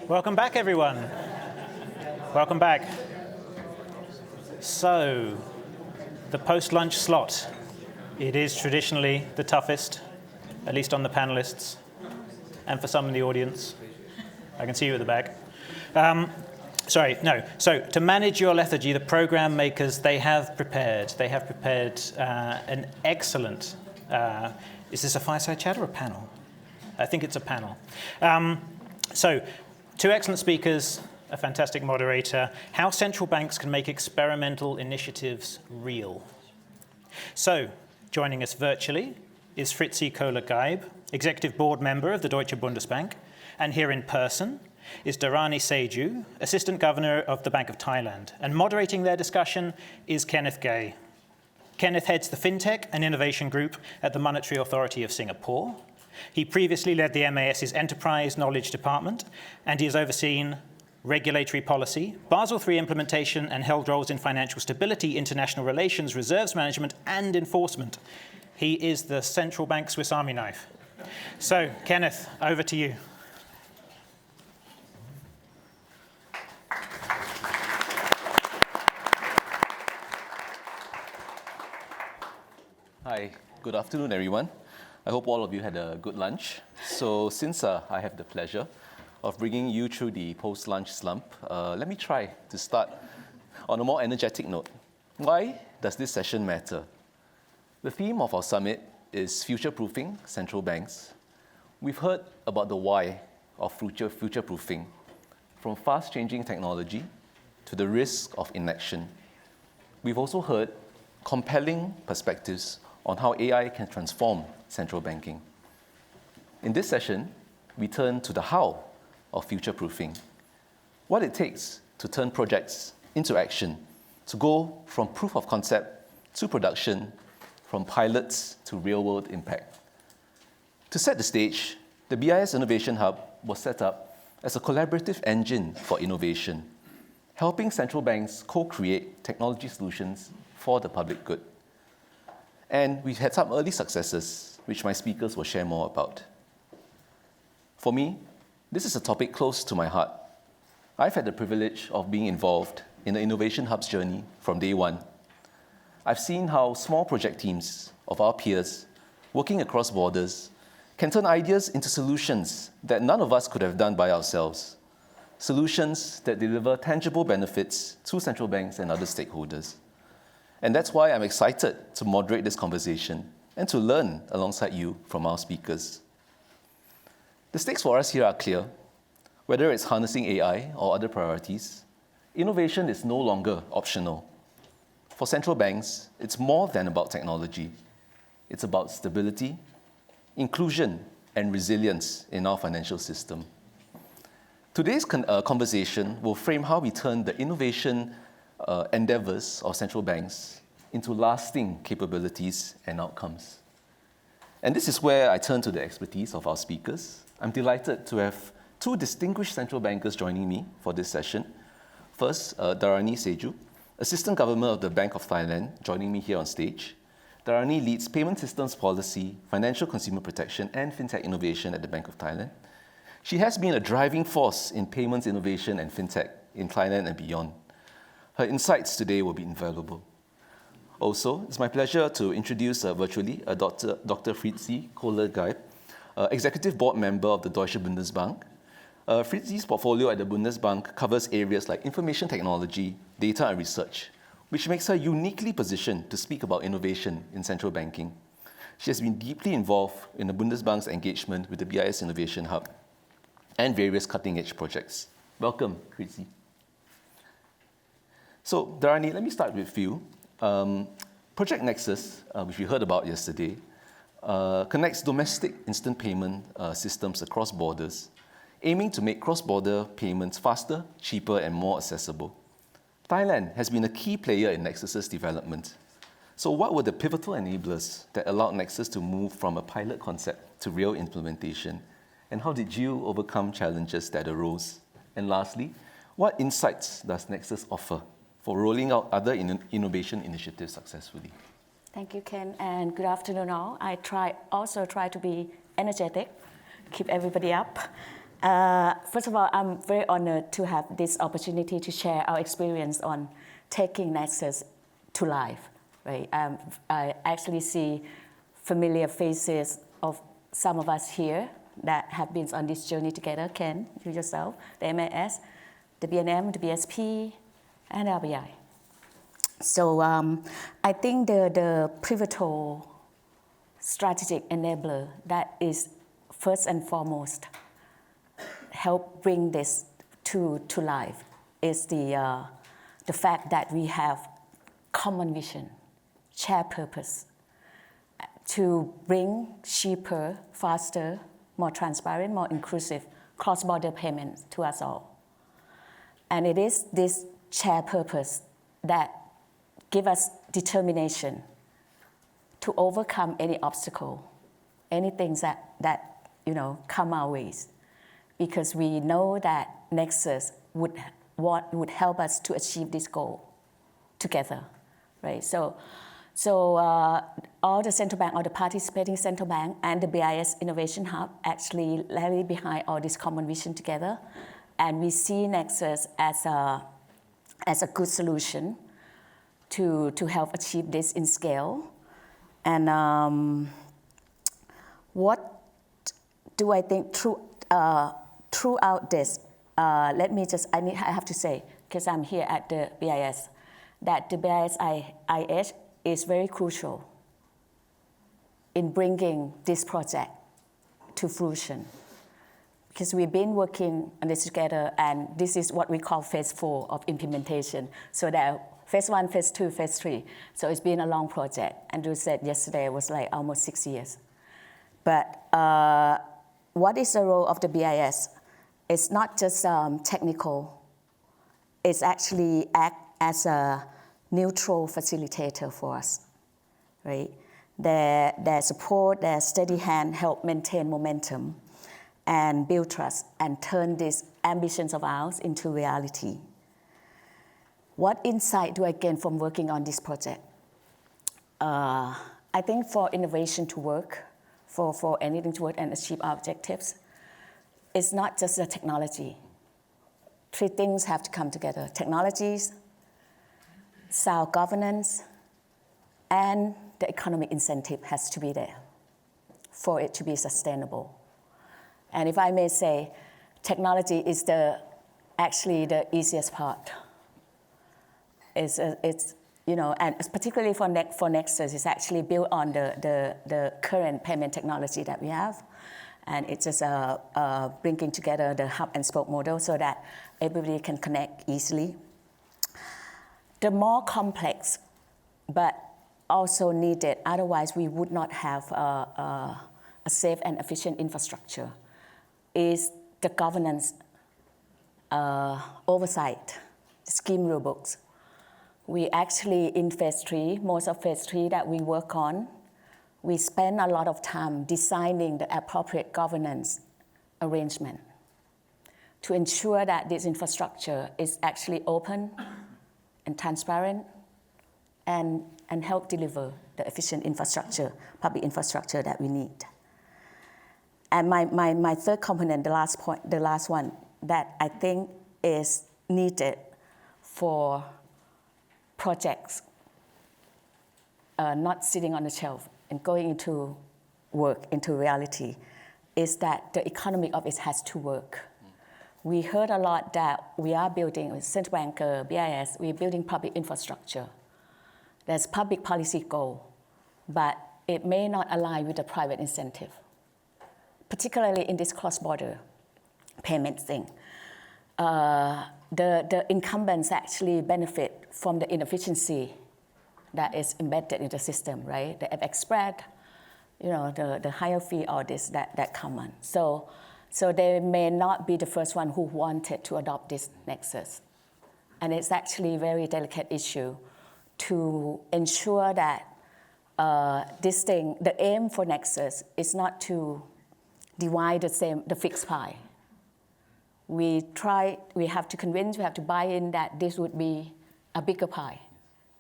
Welcome back, everyone. Welcome back. So, the post-lunch slot. It is traditionally the toughest, at least on the panelists, and for some in the audience. I can see you at the back. So to manage your lethargy, the program makers, they have prepared an excellent, is this a fireside chat or a panel? I think it's a panel. So, two excellent speakers, a fantastic moderator, how central banks can make experimental initiatives real. So, joining us virtually is Fritzi Köhler-Geib, Executive Board Member of the Deutsche Bundesbank, and here in person is Daranee Saeju, Assistant Governor of the Bank of Thailand. And moderating their discussion is Kenneth Gay. Kenneth heads the FinTech and Innovation Group at the Monetary Authority of Singapore. He previously led the MAS's Enterprise Knowledge Department, and he has overseen regulatory policy, Basel III implementation, and held roles in financial stability, international relations, reserves management, and enforcement. He is the central bank Swiss Army knife. So, Kenneth, over to you. Hi, good afternoon, everyone. I hope all of you had a good lunch. So since I have the pleasure of bringing you through the post-lunch slump, let me try to start on a more energetic note. Why does this session matter? The theme of our summit is future-proofing central banks. We've heard about the why of future-proofing, from fast-changing technology to the risk of inaction. We've also heard compelling perspectives on how AI can transform central banking. In this session, we turn to the how of future-proofing, what it takes to turn projects into action, to go from proof of concept to production, from pilots to real-world impact. To set the stage, the BIS Innovation Hub was set up as a collaborative engine for innovation, helping central banks co-create technology solutions for the public good. And we've had some early successes, which my speakers will share more about. For me, this is a topic close to my heart. I've had the privilege of being involved in the Innovation Hub's journey from day one. I've seen how small project teams of our peers, working across borders, can turn ideas into solutions that none of us could have done by ourselves. Solutions that deliver tangible benefits to central banks and other stakeholders. And that's why I'm excited to moderate this conversation and to learn alongside you from our speakers. The stakes for us here are clear. Whether it's harnessing AI or other priorities, innovation is no longer optional. For central banks, it's more than about technology. It's about stability, inclusion, and resilience in our financial system. Today's conversation will frame how we turn the innovation endeavors of central banks into lasting capabilities and outcomes. And this is where I turn to the expertise of our speakers. I'm delighted to have two distinguished central bankers joining me for this session. First, Daranee Saeju, Assistant Governor of the Bank of Thailand, joining me here on stage. Daranee leads payment systems policy, financial consumer protection, and fintech innovation at the Bank of Thailand. She has been a driving force in payments innovation and fintech in Thailand and beyond. Her insights today will be invaluable. Also, it's my pleasure to introduce virtually Dr. Fritzi Köhler-Geib, Executive Board Member of the Deutsche Bundesbank. Fritzi's portfolio at the Bundesbank covers areas like information technology, data and research, which makes her uniquely positioned to speak about innovation in central banking. She has been deeply involved in the Bundesbank's engagement with the BIS Innovation Hub and various cutting-edge projects. Welcome, Fritzi. So, Daranee, let me start with you. Project Nexus, which we heard about yesterday, connects domestic instant payment systems across borders, aiming to make cross-border payments faster, cheaper, and more accessible. Thailand has been a key player in Nexus's development. So what were the pivotal enablers that allowed Nexus to move from a pilot concept to real implementation? And how did you overcome challenges that arose? And lastly, what insights does Nexus offer for rolling out other innovation initiatives successfully? Thank you, Ken, and good afternoon all. I also try to be energetic, keep everybody up. First of all, I'm very honored to have this opportunity to share our experience on taking Nexus to life. Right? I actually see familiar faces of some of us here that have been on this journey together. Ken, you yourself, the MIS, the BNM, the BSP, and RBI. So I think the pivotal strategic enabler that is first and foremost help bring this to life is the fact that we have common vision, shared purpose to bring cheaper, faster, more transparent, more inclusive cross-border payments to us all. And it is this shared purpose that gives us determination to overcome any obstacle, any things that come our ways, because we know that Nexus would help us to achieve this goal together, right? So all the central bank, all the participating central bank, and the BIS Innovation Hub actually rally behind all this common vision together, and we see Nexus as a good solution to help achieve this in scale. And what do I think throughout this? I have to say, because I'm here at the BIS, that the BIS-IH is very crucial in bringing this project to fruition. Because we've been working on this together, and this is what we call phase 4 of implementation. So there phase 1, phase 2, phase 3. So it's been a long project. Andrew said yesterday it was like almost 6 years. But what is the role of the BIS? It's not just technical. It's actually act as a neutral facilitator for us, right? Their support, their steady hand help maintain momentum and build trust and turn these ambitions of ours into reality. What insight do I gain from working on this project? I think for innovation to work, for anything to work and achieve our objectives, it's not just the technology. 3 things have to come together: technologies, sound governance, and the economic incentive has to be there for it to be sustainable. And if I may say, technology is actually the easiest part. It's and particularly for Nexus, it's actually built on the current payment technology that we have. And it's just bringing together the hub and spoke model so that everybody can connect easily. The more complex, but also needed, otherwise we would not have a safe and efficient infrastructure, is the governance oversight, scheme rulebooks. We actually, in phase 3, most of phase 3 that we work on, we spend a lot of time designing the appropriate governance arrangement to ensure that this infrastructure is actually open and transparent and help deliver the efficient infrastructure, public infrastructure that we need. And my third component, the last one that I think is needed for projects not sitting on the shelf and going into work, into reality, is that the economy of it has to work. We heard a lot that we are building, with central banker, BIS, we're building public infrastructure. There's public policy goal, but it may not align with the private incentive, particularly in this cross-border payment thing. The incumbents actually benefit from the inefficiency that is embedded in the system, right? The FX spread, the higher fee, all this that come on. So they may not be the first one who wanted to adopt this Nexus. And it's actually a very delicate issue to ensure that this thing, the aim for Nexus is not to divide the fixed pie. We have to convince, we have to buy in that this would be a bigger pie,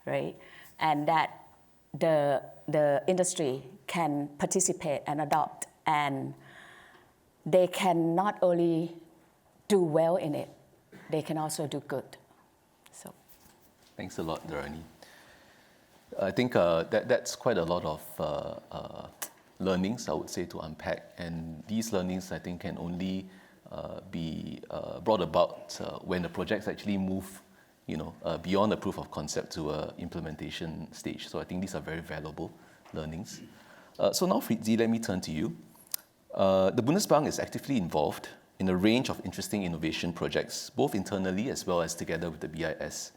right? And that the industry can participate and adopt and they can not only do well in it, they can also do good. So, thanks a lot, Daranee. I think that's quite a lot of learnings, I would say, to unpack. And these learnings, I think, can only be brought about when the projects actually move, beyond the proof of concept to a implementation stage. So I think these are very valuable learnings. So now, Fritzi, let me turn to you. The Bundesbank is actively involved in a range of interesting innovation projects, both internally as well as together with the BIS.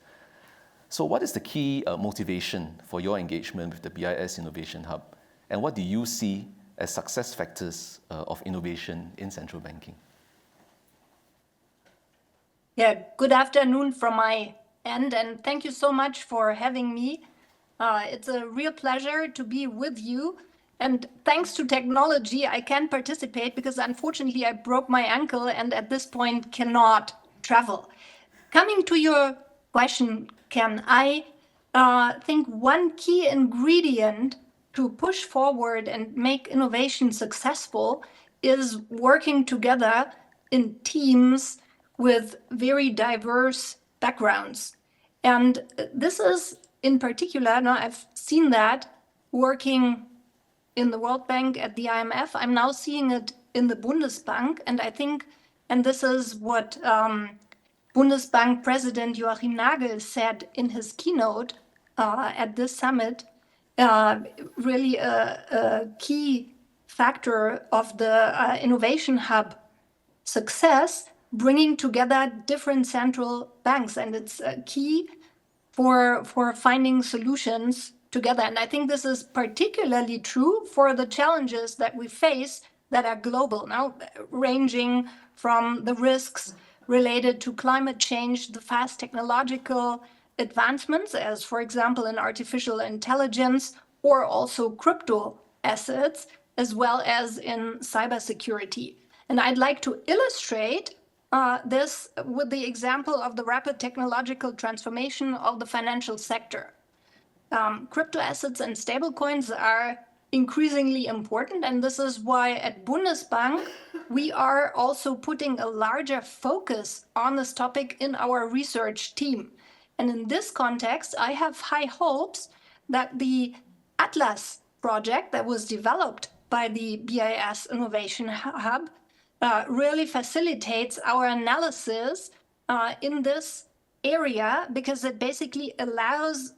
So what is the key motivation for your engagement with the BIS Innovation Hub? And what do you see as success factors of innovation in central banking? Yeah, good afternoon from my end, and thank you so much for having me. It's a real pleasure to be with you. And thanks to technology, I can participate because unfortunately I broke my ankle and at this point cannot travel. Coming to your question, Ken, I think one key ingredient to push forward and make innovation successful is working together in teams with very diverse backgrounds. And this is in particular, now I've seen that working in the World Bank at the IMF. I'm now seeing it in the Bundesbank. And I think, and this is what Bundesbank President Joachim Nagel said in his keynote at this summit, really a key factor of the Innovation Hub success, bringing together different central banks. And it's key for finding solutions together. And I think this is particularly true for the challenges that we face that are global now, ranging from the risks related to climate change, the fast technological advancements, as for example in artificial intelligence, or also crypto assets, as well as in cybersecurity. And I'd like to illustrate this with the example of the rapid technological transformation of the financial sector. Crypto assets and stablecoins are increasingly important, and this is why at Bundesbank we are also putting a larger focus on this topic in our research team. And in this context, I have high hopes that the Atlas project that was developed by the BIS Innovation Hub really facilitates our analysis in this area, because it basically allows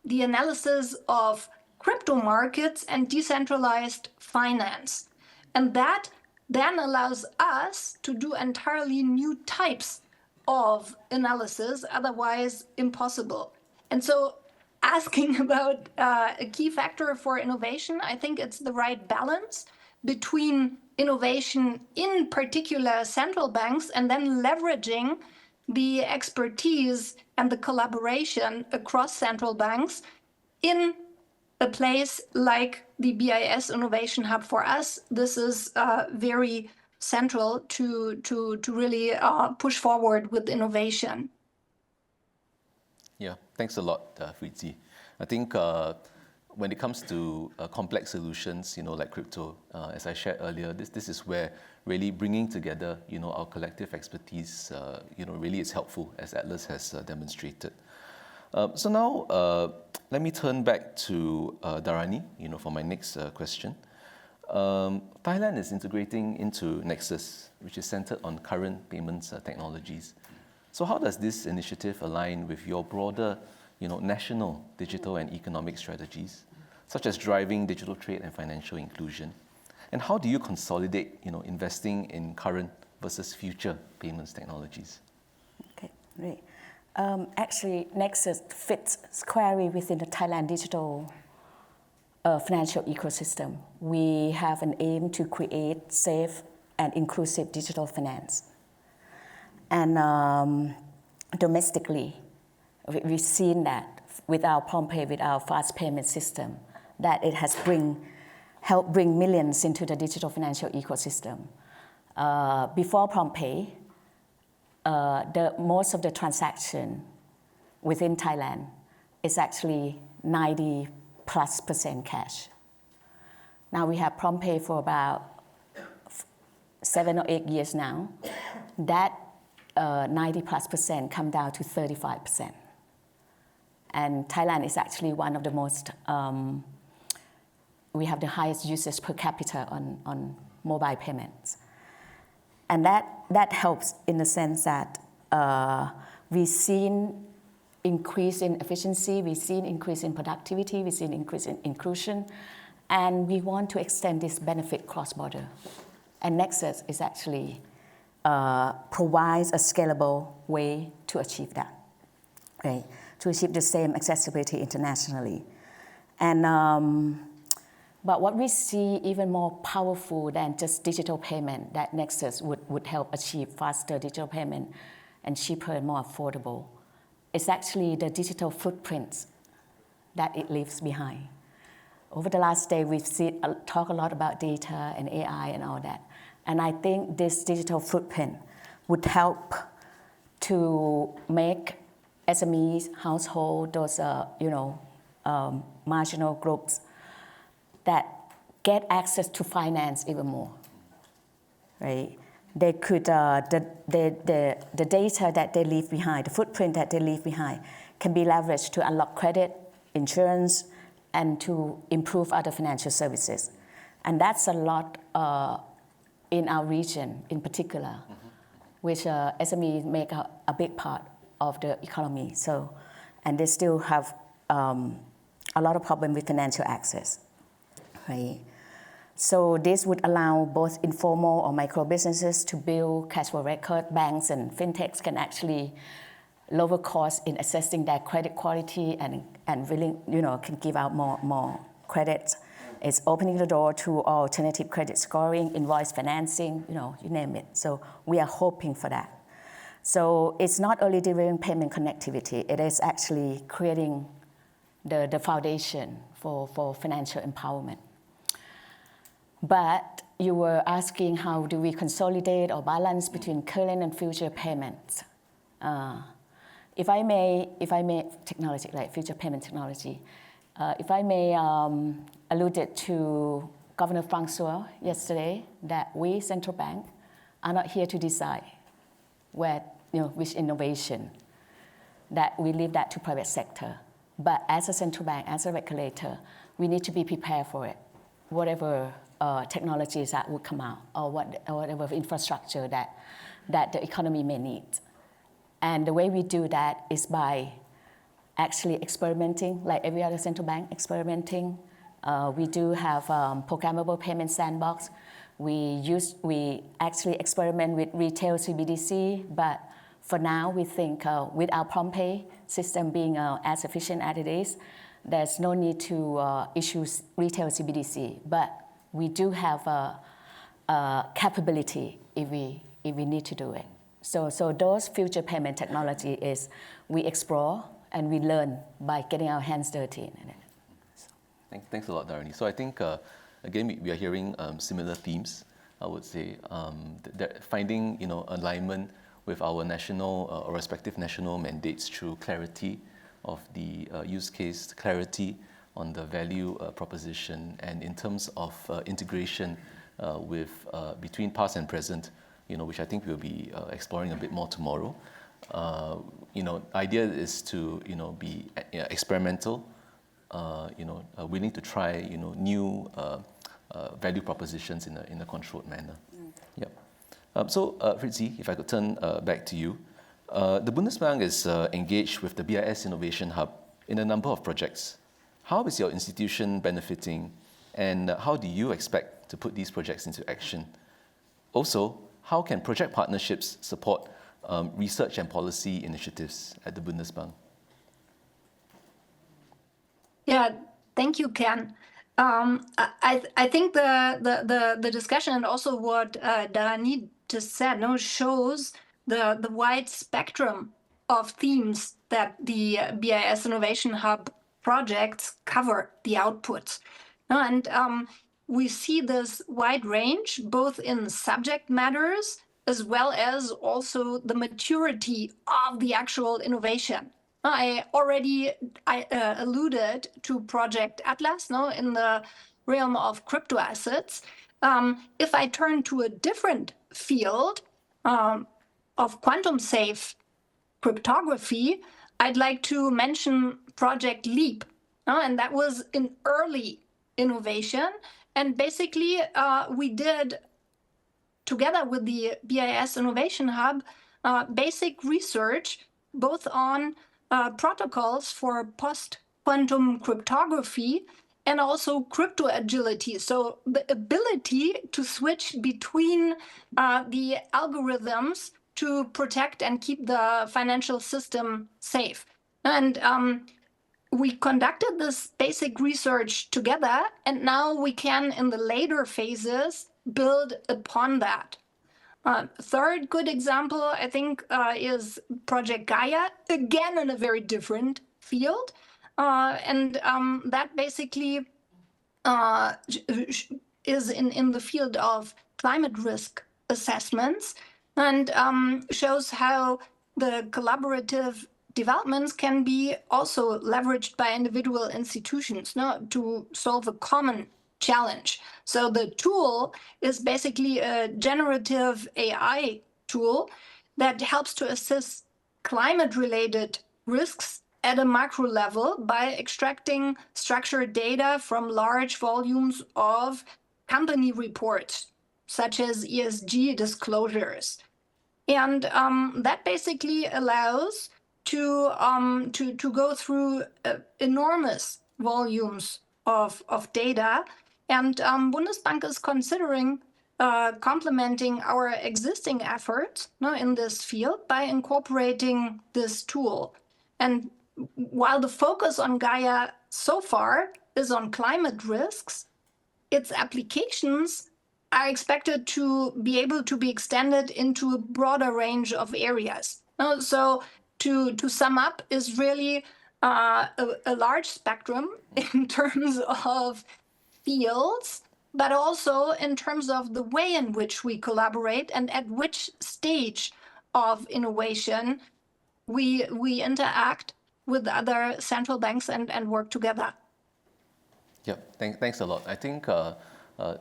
the analysis of crypto markets and decentralized finance. And that then allows us to do entirely new types of analysis, otherwise impossible. And so asking about a key factor for innovation, I think it's the right balance between innovation in particular central banks and then leveraging the expertise and the collaboration across central banks in a place like the BIS Innovation Hub. For us, this is very central to really push forward with innovation. Yeah, thanks a lot, Fritzi. I think when it comes to complex solutions, like crypto, as I shared earlier, this is where really bringing together, our collective expertise, really is helpful, as Atlas has demonstrated. So now, let me turn back to Daranee, for my next question. Thailand is integrating into Nexus, which is centered on current payments technologies. So how does this initiative align with your broader, national digital and economic strategies, such as driving digital trade and financial inclusion? And how do you consolidate, investing in current versus future payments technologies? Okay, great. Actually, Nexus fits squarely within the Thailand digital financial ecosystem. We have an aim to create safe and inclusive digital finance. And domestically, we've seen that with our PromptPay, with our fast payment system, that it has helped bring millions into the digital financial ecosystem. Before PromptPay, most of the transaction within Thailand is actually 90+% cash. Now we have PromptPay for about 7 or 8 years now, that 90+% come down to 35%. And Thailand is actually one of the most, we have the highest usage per capita on mobile payments. And that helps in the sense that we've seen increase in efficiency, we've seen increase in productivity, we've seen increase in inclusion, and we want to extend this benefit cross-border. And Nexus is actually provides a scalable way to achieve that, right? To achieve the same accessibility internationally. And but what we see even more powerful than just digital payment, that Nexus would help achieve faster digital payment and cheaper and more affordable, is actually the digital footprints that it leaves behind. Over the last day, we've talked a lot about data and AI and all that. And I think this digital footprint would help to make SMEs, household, those marginal groups that get access to finance even more, right? They could, the data that they leave behind, the footprint that they leave behind can be leveraged to unlock credit, insurance, and to improve other financial services. And that's a lot in our region in particular, which SMEs make a big part of the economy. So, and they still have a lot of problem with financial access, right? So this would allow both informal or micro businesses to build cash flow record. Banks and FinTechs can actually lower costs in assessing their credit quality and willing, can give out more credit. It's opening the door to alternative credit scoring, invoice financing, you name it. So we are hoping for that. So it's not only delivering payment connectivity, it is actually creating the foundation for financial empowerment. But you were asking how do we consolidate or balance between current and future payments. If I may, technology, like future payment technology, if I may alluded to Governor Francois yesterday that we, central bank, are not here to decide which innovation, that we leave that to private sector. But as a central bank, as a regulator, we need to be prepared for it, whatever technologies that would come out or whatever infrastructure that the economy may need. And the way we do that is by actually experimenting, like every other central bank experimenting. We do have programmable payment sandbox. We actually experiment with retail CBDC, but for now we think with our prompt pay system being as efficient as it is, there's no need to issue retail CBDC. But we do have a capability if we need to do it. So those future payment technology is we explore and we learn by getting our hands dirty in it. Thanks a lot, Daranee. So I think, again, we are hearing similar themes, I would say. Finding alignment with our national or respective national mandates through clarity of the use case, clarity on the value proposition, and in terms of integration with between past and present, which I think we'll be exploring a bit more tomorrow. Idea is to be experimental, willing to try new value propositions in a controlled manner. Yep. So Fritzi, if I could turn back to you. The Bundesbank is engaged with the BIS Innovation Hub in a number of projects. How is your institution benefiting, and how do you expect to put these projects into action? Also, how can project partnerships support research and policy initiatives at the Bundesbank? Yeah, thank you, Ken. I think the discussion and also what Daranee just said shows the wide spectrum of themes that the BIS Innovation Hub projects cover the outputs. And we see this wide range both in subject matters as well as also the maturity of the actual innovation. I already alluded to Project Atlas in the realm of crypto assets. If I turn to a different field of quantum safe cryptography, I'd like to mention Project LEAP. And that was an early innovation. And basically, we did, together with the BIS Innovation Hub, basic research both on protocols for post-quantum cryptography and also crypto agility. So the ability to switch between the algorithms to protect and keep the financial system safe. And we conducted this basic research together, and now we can, in the later phases, build upon that. Third good example, I think, is Project Gaia, again in a very different field. And that basically is in the field of climate risk assessments and shows how the collaborative developments can be also leveraged by individual institutions to solve a common challenge. So the tool is basically a generative AI tool that helps to assess climate-related risks at a macro level by extracting structured data from large volumes of company reports, such as ESG disclosures. And that basically allows to go through enormous volumes of data. And Bundesbank is considering complementing our existing efforts in this field by incorporating this tool. And while the focus on Gaia so far is on climate risks, its applications are expected to be able to be extended into a broader range of areas. So to sum up, is really a large spectrum in terms of fields, but also in terms of the way in which we collaborate and at which stage of innovation we interact with other central banks and work together. Yeah, thanks a lot. I think the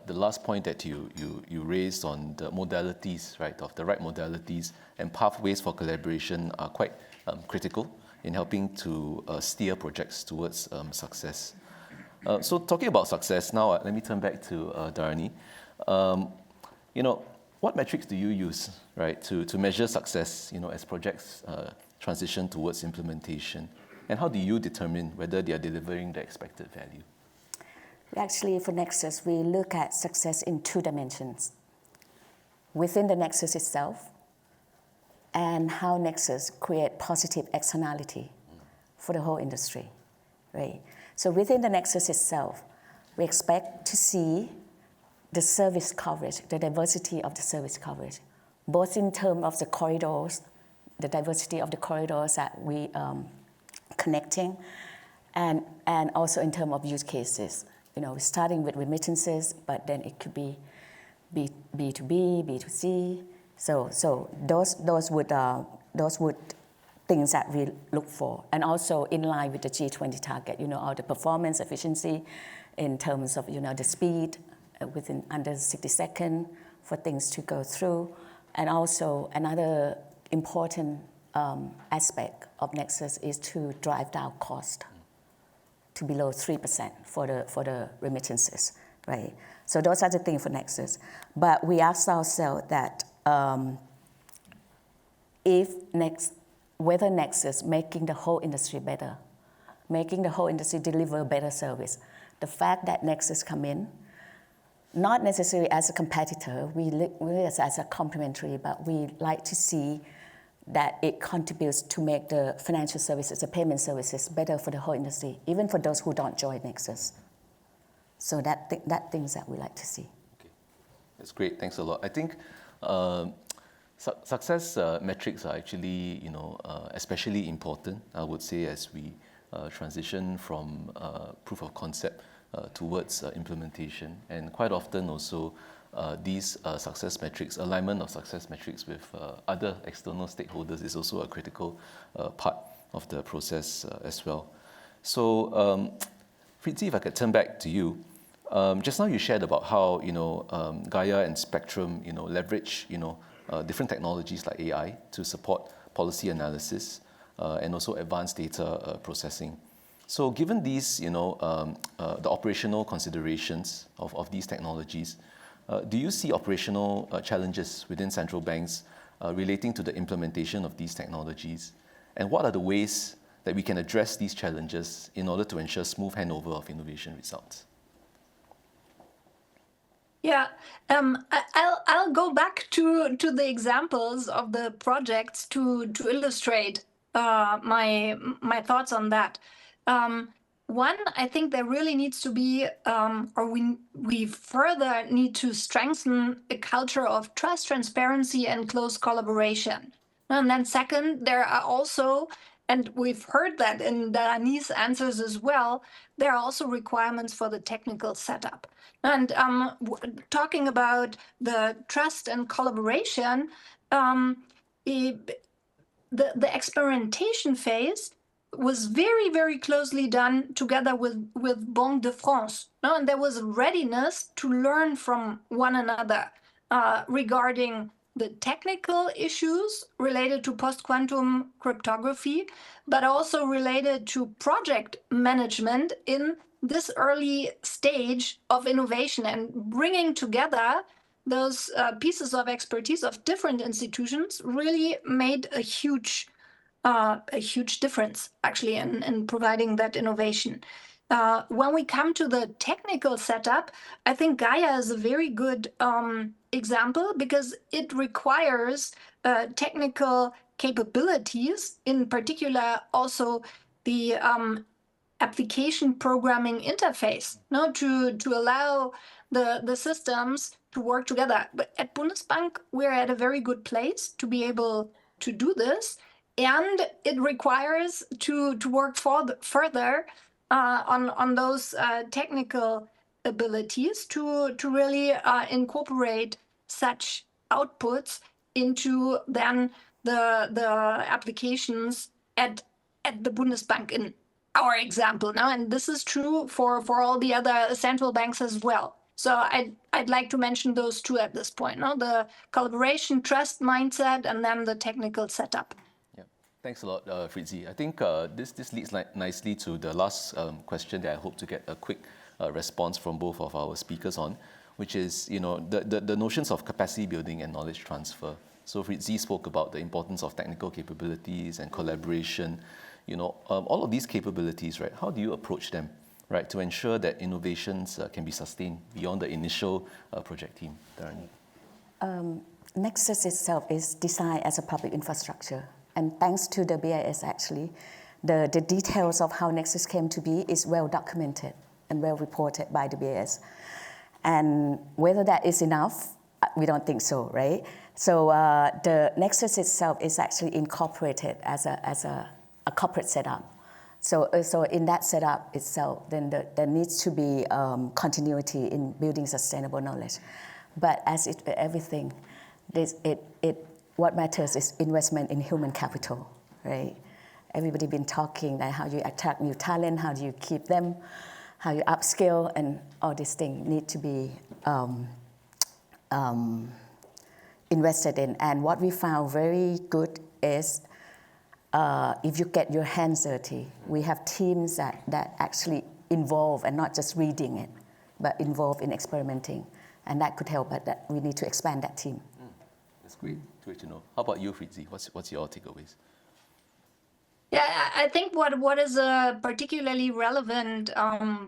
last point that you raised on the modalities, right, of the right modalities and pathways for collaboration are quite critical in helping to steer projects towards success. So talking about success now, let me turn back to Daranee. What metrics do you use, right, to measure success, as projects transition towards implementation? And how do you determine whether they are delivering the expected value? Actually, for Nexus, we look at success in two dimensions. Within the Nexus itself, and how Nexus create positive externality for the whole industry, right? So within the Nexus itself, we expect to see the service coverage, the diversity of the service coverage, both in terms of the corridors, the diversity of the corridors that we connecting, and also in terms of use cases. Starting with remittances, but then it could be B2B, B2C. So those would things that we look for, and also in line with the G20 target. All the performance efficiency, in terms of the speed within under 60 seconds for things to go through, and also another important aspect of Nexus is to drive down cost to below 3% for the remittances, right? So those are the things for Nexus. But we asked ourselves that whether Nexus making the whole industry better, making the whole industry deliver better service. The fact that Nexus come in, not necessarily as a competitor, we as a complementary, but we like to see that it contributes to make the financial services, the payment services better for the whole industry, even for those who don't join Nexus. So that things that we like to see. Okay, that's great. Thanks a lot. I think success metrics are actually, especially important, I would say, as we transition from proof of concept towards implementation. And quite often also, these success metrics, alignment of success metrics with other external stakeholders is also a critical part of the process as well. So, Fritzi, if I could turn back to you, Just now you shared about how Gaia and Spectrum leverage different technologies like AI to support policy analysis and also advanced data processing. So given these the operational considerations of these technologies, do you see operational challenges within central banks relating to the implementation of these technologies? And what are the ways that we can address these challenges in order to ensure smooth handover of innovation results? Yeah, I'll go back to the examples of the projects to illustrate my thoughts on that. One, I think there really needs to be, or we further need to strengthen a culture of trust, transparency, and close collaboration. And then second, there are also, and we've heard that in Daranee's answers as well, there are also requirements for the technical setup. And talking about the trust and collaboration, the experimentation phase was very, very closely done together with Banque de France. No? And there was a readiness to learn from one another regarding the technical issues related to post-quantum cryptography, but also related to project management in this early stage of innovation, and bringing together those pieces of expertise of different institutions really made a huge difference, actually, in providing that innovation. When we come to the technical setup, I think Gaia is a very good example because it requires technical capabilities, in particular also the application programming interface, no, to allow the systems to work together. But at Bundesbank, we're at a very good place to be able to do this. And it requires to work further on those technical abilities to really incorporate such outputs into then the applications at the Bundesbank in our example now. And this is true for all the other central banks as well. So I'd like to mention those two at this point, no? The collaboration, trust mindset, and then the technical setup. Thanks a lot, Fritzi. I think this leads nicely to the last question that I hope to get a quick response from both of our speakers on, which is the notions of capacity building and knowledge transfer. So Fritzi spoke about the importance of technical capabilities and collaboration. All of these capabilities, right? How do you approach them, right, to ensure that innovations can be sustained beyond the initial project team? Daranee. Nexus itself is designed as a public infrastructure. And thanks to the BIS, actually, the details of how Nexus came to be is well documented and well reported by the BIS. And whether that is enough, we don't think so, right? So the Nexus itself is actually incorporated as a corporate setup. So in that setup itself, then there needs to be continuity in building sustainable knowledge. But as everything, what matters is investment in human capital, right? Everybody been talking that how you attract new talent, how do you keep them, how you upskill, and all these things need to be invested in. And what we found very good is if you get your hands dirty, we have teams that actually involve and not just reading it, but involved in experimenting. And that could help, but we need to expand that team. That's great. Great to know. How about you, Fritzi? What's your takeaways? Yeah, I think what is a particularly relevant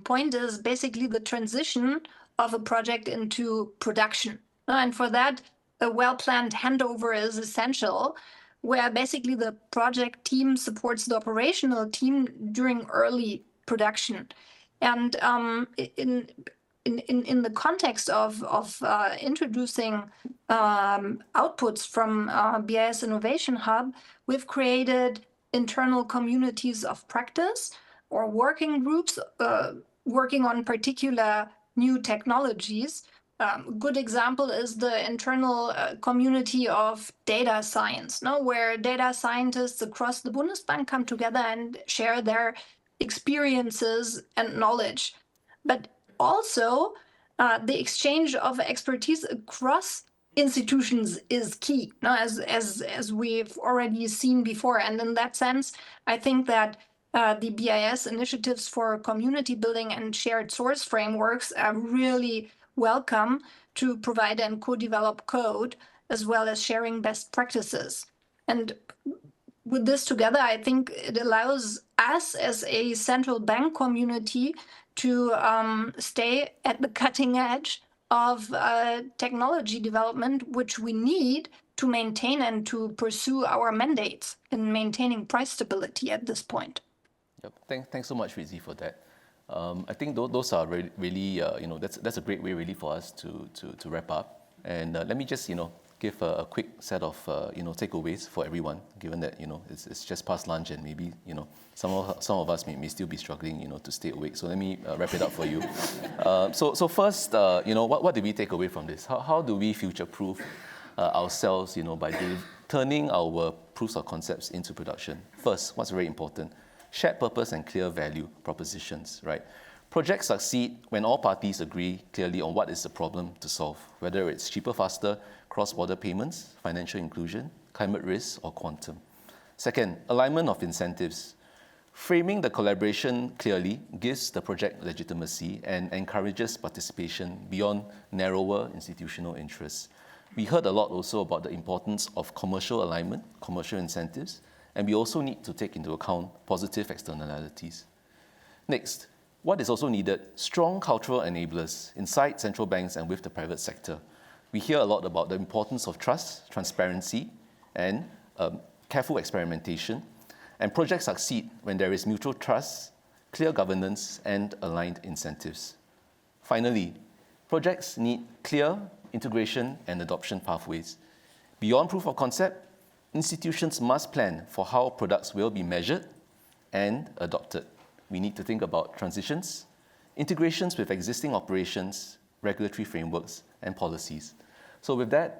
point is basically the transition of a project into production. And for that, a well-planned handover is essential, where basically the project team supports the operational team during early production. And in the context of introducing outputs from BIS Innovation Hub, we've created internal communities of practice or working groups working on particular new technologies. Good example is the internal community of data science, where data scientists across the Bundesbank come together and share their experiences and knowledge. But also the exchange of expertise across institutions is key, no? As we've already seen before. And in that sense, I think that the BIS initiatives for community building and shared source frameworks are really welcome to provide and co-develop code, as well as sharing best practices. And with this together, I think it allows us as a central bank community to stay at the cutting edge of technology development, which we need to maintain and to pursue our mandates in maintaining price stability at this point. Yep. Thanks so much, Fritzi, for that. I think those are really, that's a great way really for us to wrap up. And let me just, give a quick set of, takeaways for everyone, given that, it's just past lunch and maybe, some of us may still be struggling, to stay awake. So let me wrap it up for you. So first, what did we take away from this? How do we future-proof ourselves, by turning our proofs of concepts into production? First, what's very important? Shared purpose and clear value propositions, right? Projects succeed when all parties agree clearly on what is the problem to solve, whether it's cheaper, faster, cross-border payments, financial inclusion, climate risk, or quantum. Second, alignment of incentives. Framing the collaboration clearly gives the project legitimacy and encourages participation beyond narrower institutional interests. We heard a lot also about the importance of commercial alignment, commercial incentives, and we also need to take into account positive externalities. Next, what is also needed? Strong cultural enablers inside central banks and with the private sector. We hear a lot about the importance of trust, transparency, and careful experimentation. And projects succeed when there is mutual trust, clear governance, and aligned incentives. Finally, projects need clear integration and adoption pathways. Beyond proof of concept, institutions must plan for how products will be measured and adopted. We need to think about transitions, integrations with existing operations, regulatory frameworks, and policies. So with that,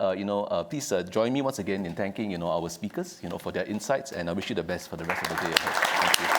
please join me once again in thanking our speakers for their insights, and I wish you the best for the rest of the day ahead. Thank you.